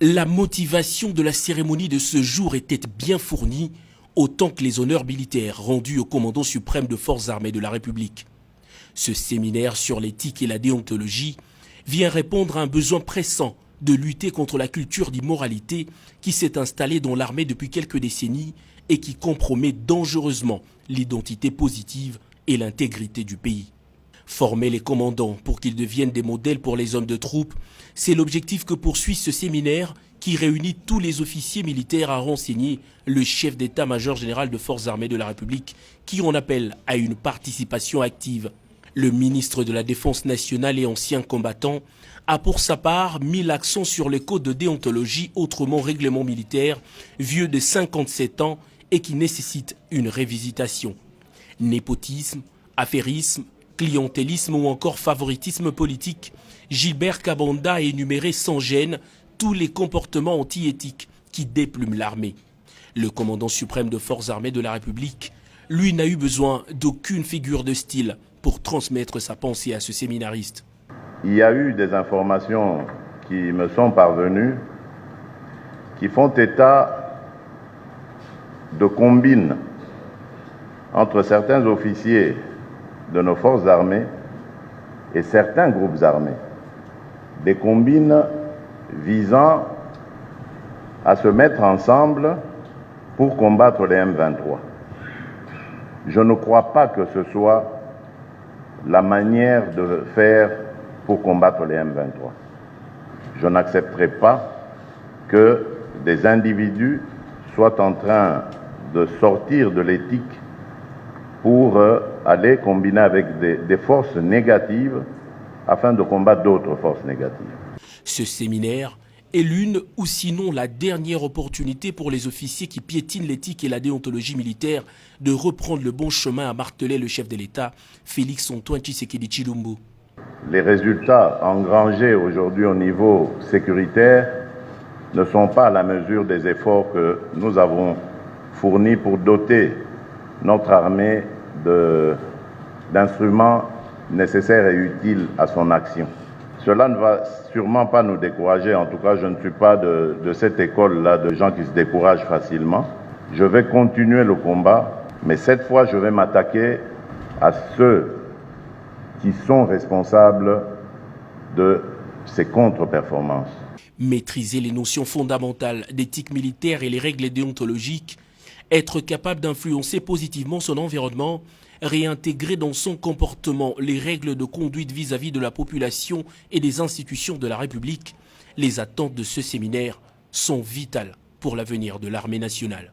La motivation de la cérémonie de ce jour était bien fournie, autant que les honneurs militaires rendus au commandant suprême de forces armées de la République. Ce séminaire sur l'éthique et la déontologie vient répondre à un besoin pressant de lutter contre la culture d'immoralité qui s'est installée dans l'armée depuis quelques décennies et qui compromet dangereusement l'identité positive et l'intégrité du pays. Former les commandants pour qu'ils deviennent des modèles pour les hommes de troupe, c'est l'objectif que poursuit ce séminaire qui réunit tous les officiers militaires à renseigner le chef d'état-major général de forces armées de la République qui en appelle à une participation active. Le ministre de la Défense nationale et ancien combattant a pour sa part mis l'accent sur le code de déontologie, autrement règlement militaire, vieux de 57 ans et qui nécessite une révisitation. Népotisme, affairisme, clientélisme ou encore favoritisme politique, Gilbert Kabanda a énuméré sans gêne tous les comportements anti-éthiques qui déplument l'armée. Le commandant suprême de forces armées de la République, lui, n'a eu besoin d'aucune figure de style pour transmettre sa pensée à ce séminariste. Il y a eu des informations qui me sont parvenues qui font état de combines entre certains officiers de nos forces armées et certains groupes armés. Des combines visant à se mettre ensemble pour combattre les M23. Je ne crois pas que ce soit la manière de faire pour combattre les M23. Je n'accepterai pas que des individus soient en train de sortir de l'éthique pour aller combiner avec des forces négatives afin de combattre d'autres forces négatives. Ce séminaire est l'une ou sinon la dernière opportunité pour les officiers qui piétinent l'éthique et la déontologie militaire de reprendre le bon chemin, a martelé le chef de l'État, Félix-Antoine Tshisekedi Tshilombo. Les résultats engrangés aujourd'hui au niveau sécuritaire ne sont pas à la mesure des efforts que nous avons fournis pour doter notre armée d'instruments nécessaires et utiles à son action. Cela ne va sûrement pas nous décourager. En tout cas, je ne suis pas de cette école-là de gens qui se découragent facilement. Je vais continuer le combat, mais cette fois, je vais m'attaquer à ceux qui sont responsables de ces contre-performances. Maîtriser les notions fondamentales d'éthique militaire et les règles déontologiques, être capable d'influencer positivement son environnement, réintégrer dans son comportement les règles de conduite vis-à-vis de la population et des institutions de la République, les attentes de ce séminaire sont vitales pour l'avenir de l'armée nationale.